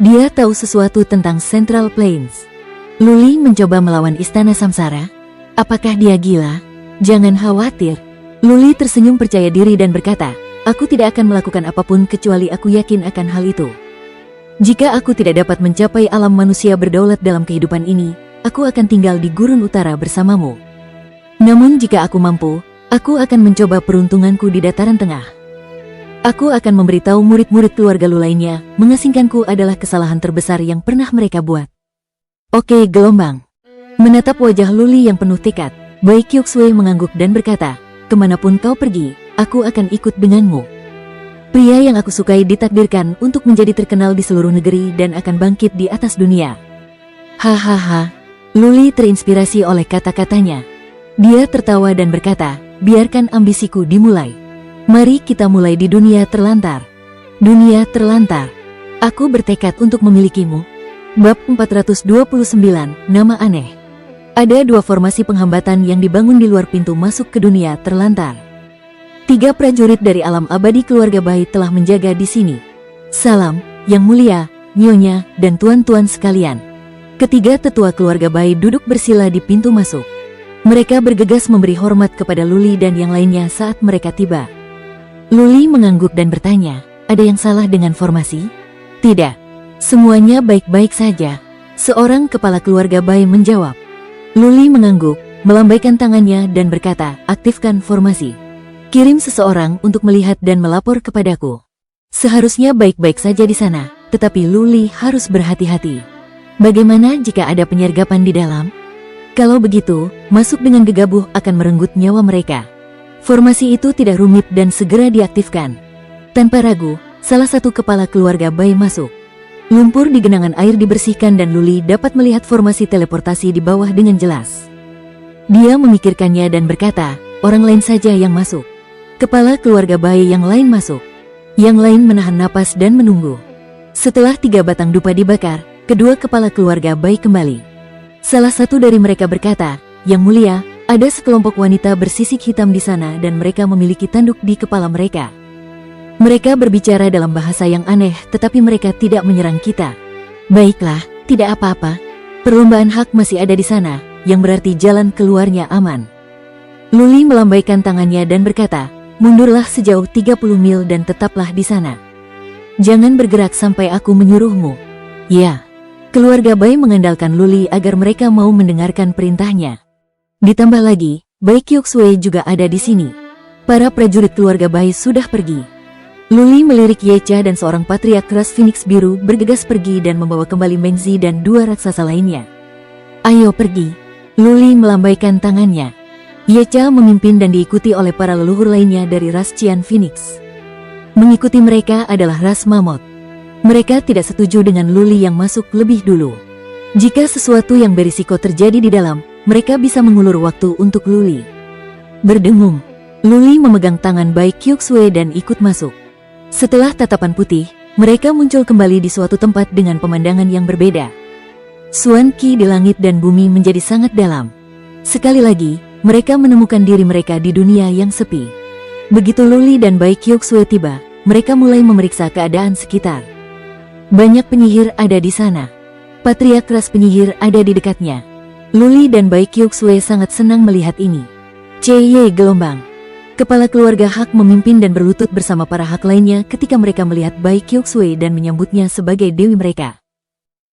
Dia tahu sesuatu tentang Central Plains. Luli mencoba melawan Istana Samsara. Apakah dia gila? Jangan khawatir. Luli tersenyum percaya diri dan berkata, aku tidak akan melakukan apapun kecuali aku yakin akan hal itu. Jika aku tidak dapat mencapai alam manusia berdaulat dalam kehidupan ini, aku akan tinggal di gurun utara bersamamu. Namun jika aku mampu, aku akan mencoba peruntunganku di dataran tengah. Aku akan memberitahu murid-murid keluarga Lu lainnya, mengasingkanku adalah kesalahan terbesar yang pernah mereka buat. Oke, gelombang. Menatap wajah Luli yang penuh tekad, Bai Kyokusue mengangguk dan berkata, kemanapun kau pergi, aku akan ikut denganmu. Pria yang aku sukai ditakdirkan untuk menjadi terkenal di seluruh negeri dan akan bangkit di atas dunia. Hahaha. Luli terinspirasi oleh kata-katanya. Dia tertawa dan berkata, biarkan ambisiku dimulai. Mari kita mulai di dunia terlantar. Dunia terlantar. Aku bertekad untuk memilikimu. Bab 429, Nama Aneh. Ada dua formasi penghambatan yang dibangun di luar pintu masuk ke dunia terlantar. 3 prajurit dari alam abadi keluarga Bai telah menjaga di sini. Salam, Yang Mulia, Nyonya, dan tuan-tuan sekalian. Ketiga tetua keluarga Bai duduk bersila di pintu masuk. Mereka bergegas memberi hormat kepada Luli dan yang lainnya saat mereka tiba. Luli mengangguk dan bertanya, ada yang salah dengan formasi? Tidak. Semuanya baik-baik saja. Seorang kepala keluarga Bai menjawab. Luli mengangguk, melambaikan tangannya dan berkata, aktifkan formasi. Kirim seseorang untuk melihat dan melapor kepadaku. Seharusnya baik-baik saja di sana, tetapi Luli harus berhati-hati. Bagaimana jika ada penyergapan di dalam? Kalau begitu, masuk dengan gegabah akan merenggut nyawa mereka. Formasi itu tidak rumit dan segera diaktifkan. Tanpa ragu, salah satu kepala keluarga Bai masuk. Lumpur di genangan air dibersihkan dan Luli dapat melihat formasi teleportasi di bawah dengan jelas. Dia memikirkannya dan berkata, orang lain saja yang masuk. Kepala keluarga Bai yang lain masuk. Yang lain menahan napas dan menunggu. Setelah 3 batang dupa dibakar, kedua kepala keluarga Bai kembali. Salah satu dari mereka berkata, Yang Mulia, ada sekelompok wanita bersisik hitam di sana dan mereka memiliki tanduk di kepala mereka. Mereka berbicara dalam bahasa yang aneh tetapi mereka tidak menyerang kita. Baiklah, tidak apa-apa. Perlombaan hak masih ada di sana, yang berarti jalan keluarnya aman. Luli melambaikan tangannya dan berkata, mundurlah sejauh 30 mil dan tetaplah di sana. Jangan bergerak sampai aku menyuruhmu. Ya. Keluarga Bai mengandalkan Luli agar mereka mau mendengarkan perintahnya. Ditambah lagi, Bai Kyokusue juga ada di sini. Para prajurit keluarga Bai sudah pergi. Luli melirik Yecha dan seorang patriark ras Phoenix biru bergegas pergi dan membawa kembali Mengzi dan 2 raksasa lainnya. Ayo pergi. Luli melambaikan tangannya. Yecha memimpin dan diikuti oleh para leluhur lainnya dari ras Qian Phoenix. Mengikuti mereka adalah ras Mammoth. Mereka tidak setuju dengan Luli yang masuk lebih dulu. Jika sesuatu yang berisiko terjadi di dalam, mereka bisa mengulur waktu untuk Luli. Berdengung, Luli memegang tangan Bai Kyuksue dan ikut masuk. Setelah tatapan putih, mereka muncul kembali di suatu tempat dengan pemandangan yang berbeda. Suan Qi di langit dan bumi menjadi sangat dalam. Sekali lagi, mereka menemukan diri mereka di dunia yang sepi. Begitu Luli dan Bai Kyuksue tiba, mereka mulai memeriksa keadaan sekitar. Banyak penyihir ada di sana. Patriark ras penyihir ada di dekatnya. Luli dan Bai Kyuksue sangat senang melihat ini. Ye gelombang. Kepala keluarga Hak memimpin dan berlutut bersama para Hak lainnya ketika mereka melihat Bai Kyuksue dan menyambutnya sebagai dewi mereka.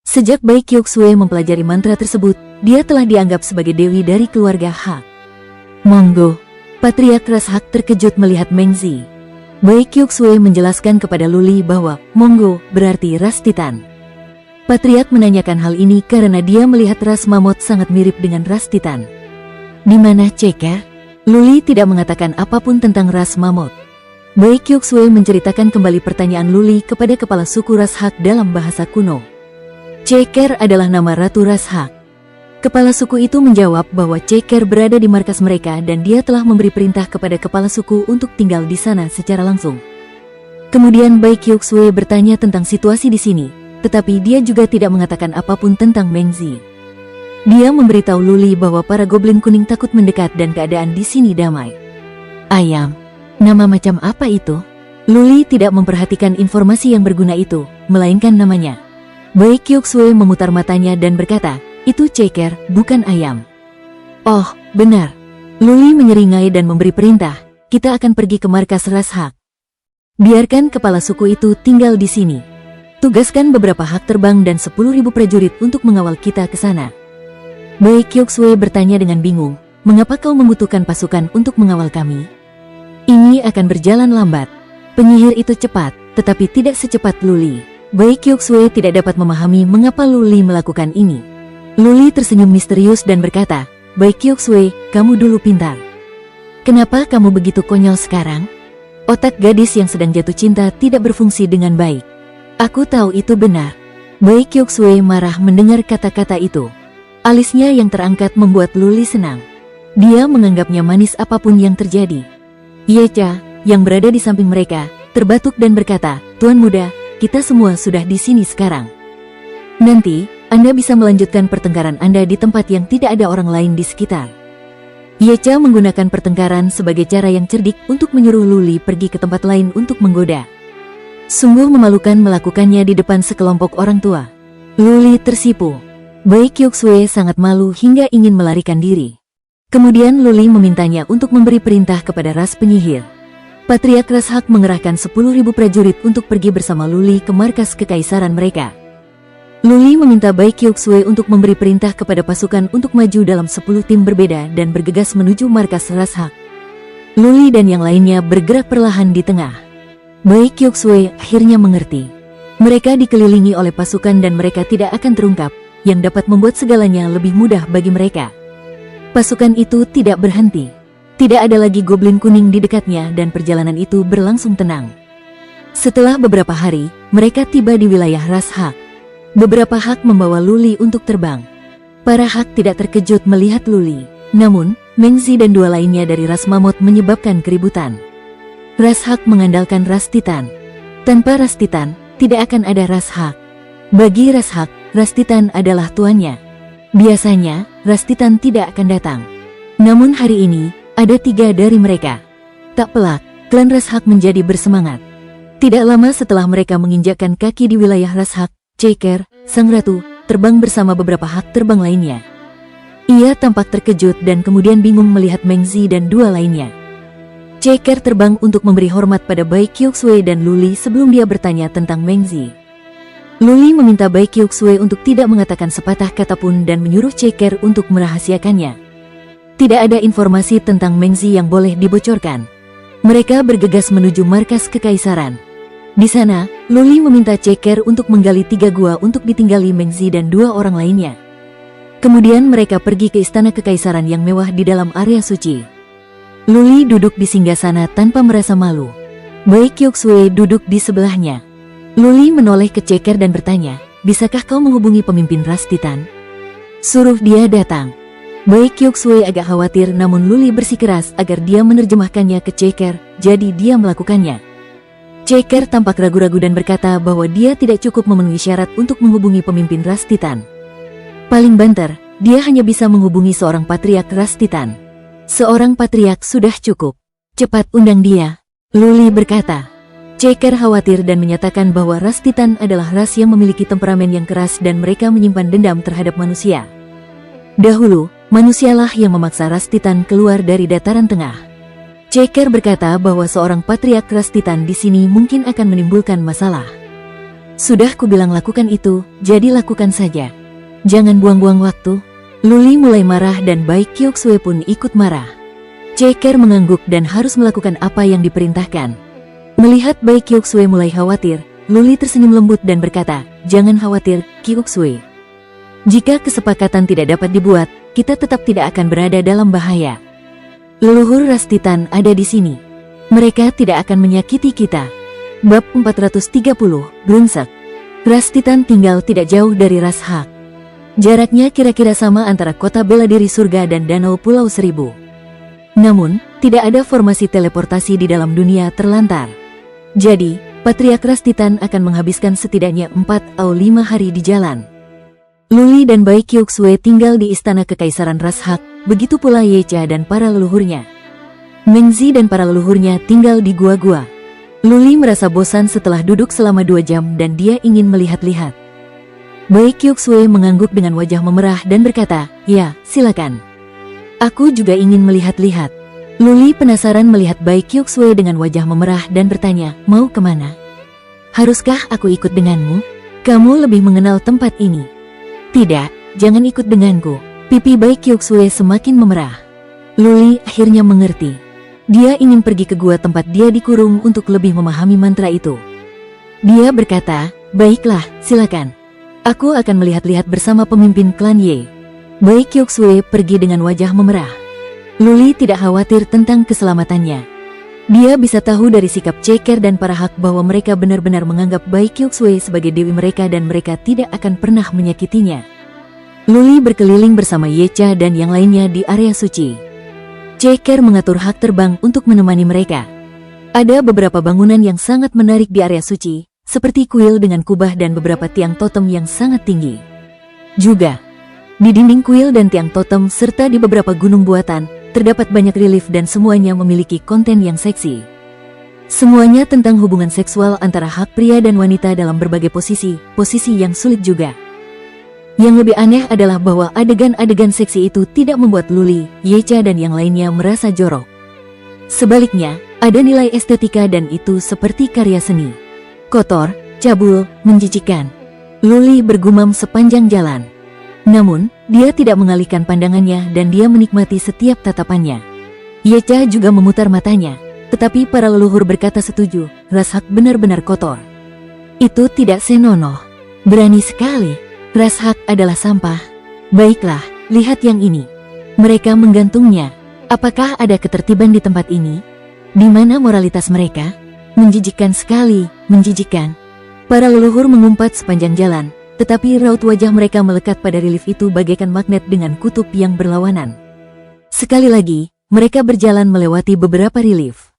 Sejak Bai Kyuksue mempelajari mantra tersebut, dia telah dianggap sebagai dewi dari keluarga Hak. Monggo. Patriark ras Hak terkejut melihat Mengzi. Bai Kyuksue menjelaskan kepada Luli bahwa Monggo berarti ras Titan. Patriark menanyakan hal ini karena dia melihat ras mamut sangat mirip dengan ras Titan. Di mana Ceker? Luli tidak mengatakan apapun tentang ras mamut. Bai Kyuksue menceritakan kembali pertanyaan Luli kepada kepala suku ras Hak dalam bahasa kuno. Ceker adalah nama Ratu Ras Hak. Kepala suku itu menjawab bahwa Ceker berada di markas mereka dan dia telah memberi perintah kepada kepala suku untuk tinggal di sana secara langsung. Kemudian Bai Kyuksue bertanya tentang situasi di sini, tetapi dia juga tidak mengatakan apapun tentang Mengzi. Dia memberitahu Luli bahwa para goblin kuning takut mendekat dan keadaan di sini damai. Ayam, nama macam apa itu? Luli tidak memperhatikan informasi yang berguna itu, melainkan namanya. Bai Kyuksue memutar matanya dan berkata, itu Ceker, bukan ayam. Oh, benar. Luli menyeringai dan memberi perintah, kita akan pergi ke markas ras Hak. Biarkan kepala suku itu tinggal di sini. Tugaskan beberapa Hak terbang dan 10.000 prajurit untuk mengawal kita ke sana. Bai Kyuksue bertanya dengan bingung, mengapa kau membutuhkan pasukan untuk mengawal kami? Ini akan berjalan lambat. Penyihir itu cepat, tetapi tidak secepat Luli. Bai Kyuksue tidak dapat memahami mengapa Luli melakukan ini. Luli tersenyum misterius dan berkata, Bai Kyuksue, kamu dulu pintar. Kenapa kamu begitu konyol sekarang? Otak gadis yang sedang jatuh cinta tidak berfungsi dengan baik. Aku tahu itu benar. Bai Kyuksue marah mendengar kata-kata itu. Alisnya yang terangkat membuat Luli senang. Dia menganggapnya manis apapun yang terjadi. Yecha, yang berada di samping mereka, terbatuk dan berkata, Tuan muda, kita semua sudah di sini sekarang. Nanti, Anda bisa melanjutkan pertengkaran Anda di tempat yang tidak ada orang lain di sekitar. Yecha menggunakan pertengkaran sebagai cara yang cerdik untuk menyuruh Luli pergi ke tempat lain untuk menggoda. Sungguh memalukan melakukannya di depan sekelompok orang tua. Luli tersipu. Bai Kyuksue sangat malu hingga ingin melarikan diri. Kemudian Luli memintanya untuk memberi perintah kepada ras penyihir. Patriark ras Hak mengerahkan 10.000 prajurit untuk pergi bersama Luli ke markas kekaisaran mereka. Luli meminta Bai Kyuksue untuk memberi perintah kepada pasukan untuk maju dalam 10 tim berbeda dan bergegas menuju markas ras Hak. Luli dan yang lainnya bergerak perlahan di tengah. Bai Kyuksue akhirnya mengerti. Mereka dikelilingi oleh pasukan dan mereka tidak akan terungkap, yang dapat membuat segalanya lebih mudah bagi mereka. Pasukan itu tidak berhenti. Tidak ada lagi goblin kuning di dekatnya dan perjalanan itu berlangsung tenang. Setelah beberapa hari, mereka tiba di wilayah ras Hak. Beberapa Hak membawa Luli untuk terbang. Para Hak tidak terkejut melihat Luli. Namun, Mengzi dan dua lainnya dari ras mamut menyebabkan keributan. Ras Hak mengandalkan ras Titan. Tanpa ras Titan, tidak akan ada ras Hak. Bagi ras Hak, ras Titan adalah tuannya. Biasanya, ras Titan tidak akan datang. Namun hari ini, ada 3 dari mereka. Tak pelak, klan ras Hak menjadi bersemangat. Tidak lama setelah mereka menginjakkan kaki di wilayah ras Hak, Ceker, sang ratu, terbang bersama beberapa Hak terbang lainnya. Ia tampak terkejut dan kemudian bingung melihat Mengzi dan 2 lainnya. Ceker terbang untuk memberi hormat pada Bai Kyuksue dan Luli sebelum dia bertanya tentang Mengzi. Luli meminta Bai Kyuksue untuk tidak mengatakan sepatah kata pun dan menyuruh Ceker untuk merahasiakannya. Tidak ada informasi tentang Mengzi yang boleh dibocorkan. Mereka bergegas menuju markas kekaisaran. Di sana, Luli meminta Ceker untuk menggali 3 gua untuk ditinggali Mengzi dan 2 orang lainnya. Kemudian mereka pergi ke istana kekaisaran yang mewah di dalam area suci. Luli duduk di singgasana tanpa merasa malu. Bai Kyuksue duduk di sebelahnya. Luli menoleh ke Ceker dan bertanya, bisakah kau menghubungi pemimpin ras Titan? Suruh dia datang. Baik Kyoksue agak khawatir, namun Luli bersikeras agar dia menerjemahkannya ke Ceker, jadi dia melakukannya. Ceker tampak ragu-ragu dan berkata bahwa dia tidak cukup memenuhi syarat untuk menghubungi pemimpin ras Titan. Paling banter, dia hanya bisa menghubungi seorang patriark ras Titan. Seorang patriark sudah cukup. Cepat undang dia, Luli berkata. Ceker khawatir dan menyatakan bahwa ras Titan adalah ras yang memiliki temperamen yang keras dan mereka menyimpan dendam terhadap manusia. Dahulu, manusialah yang memaksa ras Titan keluar dari dataran tengah. Ceker berkata bahwa seorang patriark ras Titan di sini mungkin akan menimbulkan masalah. Sudah kubilang lakukan itu, jadi lakukan saja. Jangan buang-buang waktu. Luli mulai marah dan Baik Kyoksue pun ikut marah. Ceker mengangguk dan harus melakukan apa yang diperintahkan. Melihat Baik Kyoksue mulai khawatir, Luli tersenyum lembut dan berkata, "Jangan khawatir, Kyoksue. Jika kesepakatan tidak dapat dibuat, kita tetap tidak akan berada dalam bahaya. Leluhur ras Titan ada di sini. Mereka tidak akan menyakiti kita." Bab 430, Brunsek. Ras Titan tinggal tidak jauh dari ras Hak. Jaraknya kira-kira sama antara kota bela diri surga dan danau Pulau Seribu. Namun, tidak ada formasi teleportasi di dalam dunia terlantar. Jadi, patriark ras Titan akan menghabiskan setidaknya 4 atau 5 hari di jalan. Luli dan Baik Kyoksue tinggal di istana kekaisaran ras Hak, begitu pula Yecha dan para leluhurnya. Mengzi dan para leluhurnya tinggal di gua-gua. Luli merasa bosan setelah duduk selama 2 jam dan dia ingin melihat-lihat. Baik Kyoksue mengangguk dengan wajah memerah dan berkata, "Ya, silakan. Aku juga ingin melihat-lihat." Luli penasaran melihat Baik Kyoksue dengan wajah memerah dan bertanya, "Mau kemana? Haruskah aku ikut denganmu? Kamu lebih mengenal tempat ini." "Tidak, jangan ikut denganku." Pipi Baik Kyoksue semakin memerah. Luli akhirnya mengerti. Dia ingin pergi ke gua tempat dia dikurung untuk lebih memahami mantra itu. Dia berkata, "Baiklah, silakan. Aku akan melihat-lihat bersama pemimpin klan Ye." Baik Kyoksue pergi dengan wajah memerah. Luli tidak khawatir tentang keselamatannya. Dia bisa tahu dari sikap Ceker dan para Hak bahwa mereka benar-benar menganggap Baik Kyoksue sebagai dewi mereka dan mereka tidak akan pernah menyakitinya. Luli berkeliling bersama Yecha dan yang lainnya di area suci. Ceker mengatur Hak terbang untuk menemani mereka. Ada beberapa bangunan yang sangat menarik di area suci, seperti kuil dengan kubah dan beberapa tiang totem yang sangat tinggi. Juga, di dinding kuil dan tiang totem serta di beberapa gunung buatan, terdapat banyak relief dan semuanya memiliki konten yang seksi. Semuanya tentang hubungan seksual antara Hak pria dan wanita dalam berbagai posisi yang sulit juga. Yang lebih aneh adalah bahwa adegan-adegan seksi itu tidak membuat Luli, Yecha dan yang lainnya merasa jorok. Sebaliknya, ada nilai estetika dan itu seperti karya seni. Kotor, cabul, menjijikkan. Luli bergumam sepanjang jalan. Namun, dia tidak mengalihkan pandangannya dan dia menikmati setiap tatapannya. Yecha juga memutar matanya, tetapi para leluhur berkata setuju, ras Hak benar-benar kotor. Itu tidak senonoh. Berani sekali. Ras Hak adalah sampah. Baiklah, lihat yang ini. Mereka menggantungnya. Apakah ada ketertiban di tempat ini? Di mana moralitas mereka? Menjijikkan sekali, menjijikkan. Para leluhur mengumpat sepanjang jalan, tetapi raut wajah mereka melekat pada relief itu bagaikan magnet dengan kutub yang berlawanan. Sekali lagi, mereka berjalan melewati beberapa relief.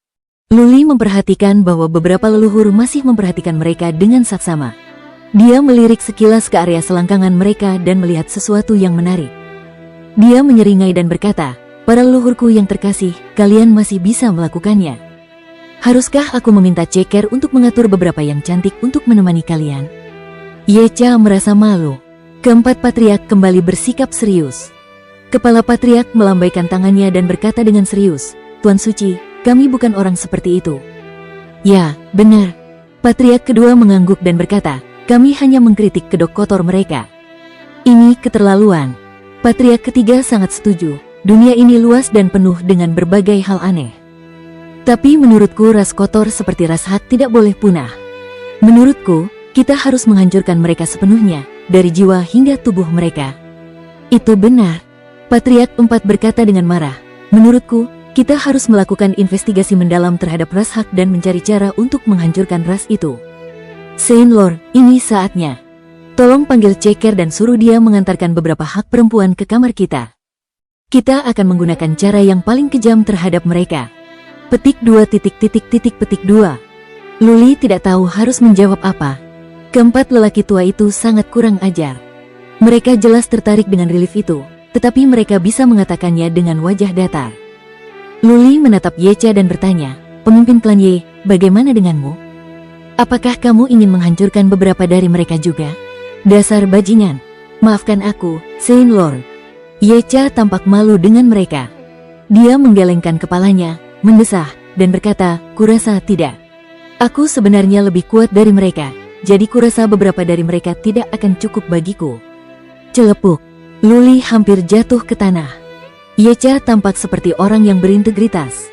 Luli memperhatikan bahwa beberapa leluhur masih memperhatikan mereka dengan saksama. Dia melirik sekilas ke area selangkangan mereka dan melihat sesuatu yang menarik. Dia menyeringai dan berkata, "Para leluhurku yang terkasih, kalian masih bisa melakukannya. Haruskah aku meminta Ceker untuk mengatur beberapa yang cantik untuk menemani kalian?" Yecha merasa malu. Keempat patriark kembali bersikap serius. Kepala patriark melambaikan tangannya dan berkata dengan serius, "Tuan Suci, kami bukan orang seperti itu." "Ya, benar." Patriark kedua mengangguk dan berkata, "Kami hanya mengkritik kedok kotor mereka." "Ini keterlaluan." Patriark ketiga sangat setuju. Dunia ini luas dan penuh dengan berbagai hal aneh. Tapi menurutku ras kotor seperti ras Hak tidak boleh punah. Menurutku, kita harus menghancurkan mereka sepenuhnya, dari jiwa hingga tubuh mereka. "Itu benar." Patriark 4 berkata dengan marah. "Menurutku, kita harus melakukan investigasi mendalam terhadap ras Hak dan mencari cara untuk menghancurkan ras itu." "Saint Lord, ini saatnya. Tolong panggil Ceker dan suruh dia mengantarkan beberapa Hak perempuan ke kamar kita." Kita akan menggunakan cara yang paling kejam terhadap mereka. Petik 2 petik 2. Luli tidak tahu harus menjawab apa. Keempat lelaki tua itu sangat kurang ajar. Mereka jelas tertarik dengan relief itu, tetapi mereka bisa mengatakannya dengan wajah datar. Luli menatap Yecha dan bertanya, "Pemimpin klan Ye, bagaimana denganmu? Apakah kamu ingin menghancurkan beberapa dari mereka juga?" "Dasar bajingan. Maafkan aku, Saint Lord." Yecha tampak malu dengan mereka. Dia menggelengkan kepalanya, mendesah, dan berkata, "Kurasa tidak. Aku sebenarnya lebih kuat dari mereka, jadi kurasa beberapa dari mereka tidak akan cukup bagiku." Celepuk. Luli hampir jatuh ke tanah. Yecha tampak seperti orang yang berintegritas.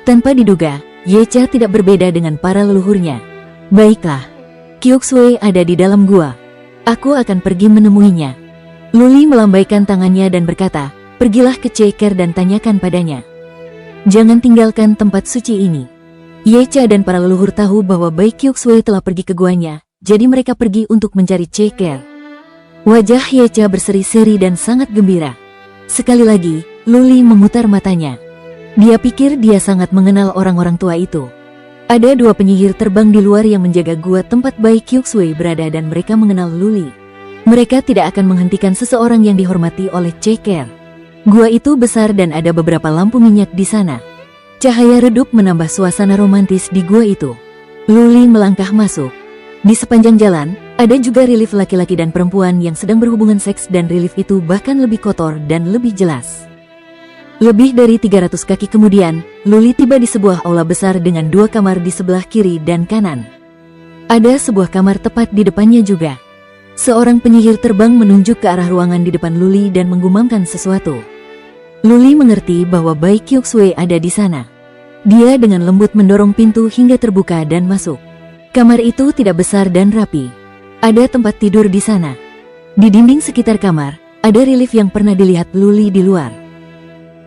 Tanpa diduga, Yecha tidak berbeda dengan para leluhurnya. "Baiklah. Kyuxue ada di dalam gua. Aku akan pergi menemuinya." Luli melambaikan tangannya dan berkata, "Pergilah ke Ceker dan tanyakan padanya. Jangan tinggalkan tempat suci ini." Yecha dan para leluhur tahu bahwa Bai Kyuxue telah pergi ke guanya, jadi mereka pergi untuk mencari Ceker. Wajah Yecha berseri-seri dan sangat gembira. Sekali lagi, Luli memutar matanya. Dia pikir dia sangat mengenal orang-orang tua itu. Ada 2 penyihir terbang di luar yang menjaga gua tempat Bai Kyuxue berada dan mereka mengenal Luli. Mereka tidak akan menghentikan seseorang yang dihormati oleh Ceker. Gua itu besar dan ada beberapa lampu minyak di sana. Cahaya redup menambah suasana romantis di gua itu. Luli melangkah masuk. Di sepanjang jalan, ada juga relief laki-laki dan perempuan yang sedang berhubungan seks dan relief itu bahkan lebih kotor dan lebih jelas. Lebih dari 300 kaki kemudian, Luli tiba di sebuah aula besar dengan 2 kamar di sebelah kiri dan kanan. Ada sebuah kamar tepat di depannya juga. Seorang penyihir terbang menunjuk ke arah ruangan di depan Luli dan menggumamkan sesuatu. Luli mengerti bahwa Bai Kyuxue ada di sana. Dia dengan lembut mendorong pintu hingga terbuka dan masuk. Kamar itu tidak besar dan rapi. Ada tempat tidur di sana. Di dinding sekitar kamar, ada relief yang pernah dilihat Luli di luar.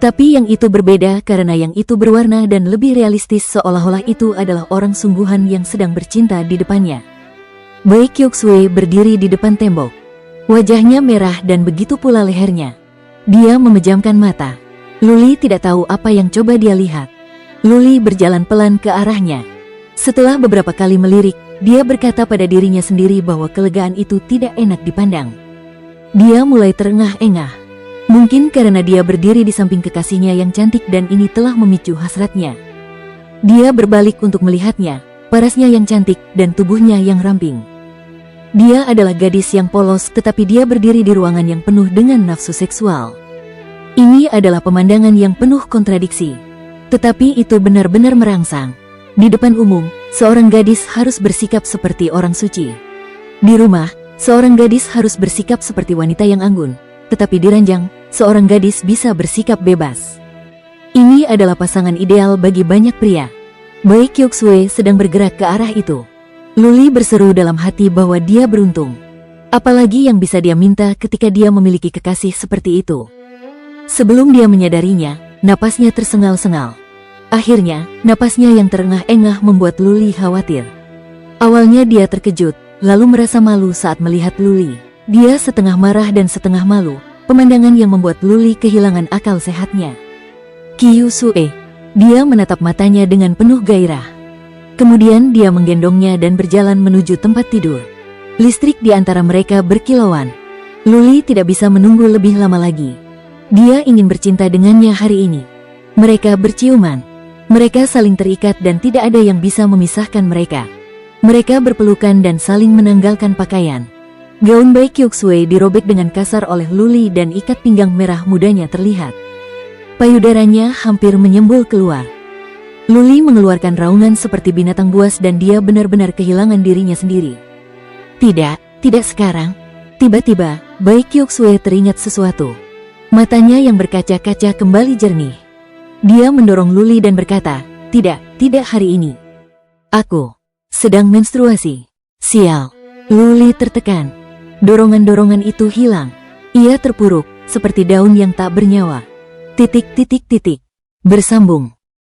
Tapi yang itu berbeda karena yang itu berwarna dan lebih realistis, seolah-olah itu adalah orang sungguhan yang sedang bercinta di depannya. Bai Kyuxue berdiri di depan tembok. Wajahnya merah dan begitu pula lehernya. Dia memejamkan mata. Luli tidak tahu apa yang coba dia lihat. Luli berjalan pelan ke arahnya. Setelah beberapa kali melirik, dia berkata pada dirinya sendiri bahwa kelegaan itu tidak enak dipandang. Dia mulai terengah-engah. Mungkin karena dia berdiri di samping kekasihnya yang cantik dan ini telah memicu hasratnya. Dia berbalik untuk melihatnya, parasnya yang cantik dan tubuhnya yang ramping. Dia adalah gadis yang polos, tetapi dia berdiri di ruangan yang penuh dengan nafsu seksual. Ini adalah pemandangan yang penuh kontradiksi. Tetapi itu benar-benar merangsang. Di depan umum, seorang gadis harus bersikap seperti orang suci. Di rumah, seorang gadis harus bersikap seperti wanita yang anggun. Tetapi di ranjang, seorang gadis bisa bersikap bebas. Ini adalah pasangan ideal bagi banyak pria. Bai Kyuxue sedang bergerak ke arah itu. Luli berseru dalam hati bahwa dia beruntung. Apalagi yang bisa dia minta ketika dia memiliki kekasih seperti itu. Sebelum dia menyadarinya, napasnya tersengal-sengal. Akhirnya, napasnya yang terengah-engah membuat Luli khawatir. Awalnya dia terkejut, lalu merasa malu saat melihat Luli. Dia setengah marah dan setengah malu, pemandangan yang membuat Luli kehilangan akal sehatnya. Kyuxue. Dia menatap matanya dengan penuh gairah. Kemudian dia menggendongnya dan berjalan menuju tempat tidur. Listrik di antara mereka berkilauan. Luli tidak bisa menunggu lebih lama lagi. Dia ingin bercinta dengannya hari ini. Mereka berciuman. Mereka saling terikat dan tidak ada yang bisa memisahkan mereka. Mereka berpelukan dan saling menanggalkan pakaian. Gaun Bai Kyuxue dirobek dengan kasar oleh Luli dan ikat pinggang merah mudanya terlihat. Payudaranya hampir menyembul keluar. Luli mengeluarkan raungan seperti binatang buas dan dia benar-benar kehilangan dirinya sendiri. Tidak sekarang. Tiba-tiba, Bai Kyuxue teringat sesuatu. Matanya yang berkaca-kaca kembali jernih. Dia mendorong Luli dan berkata, tidak hari ini. Aku sedang menstruasi. Sial. Luli tertekan. Dorongan-dorongan itu hilang. Ia terpuruk, seperti daun yang tak bernyawa. Bersambung.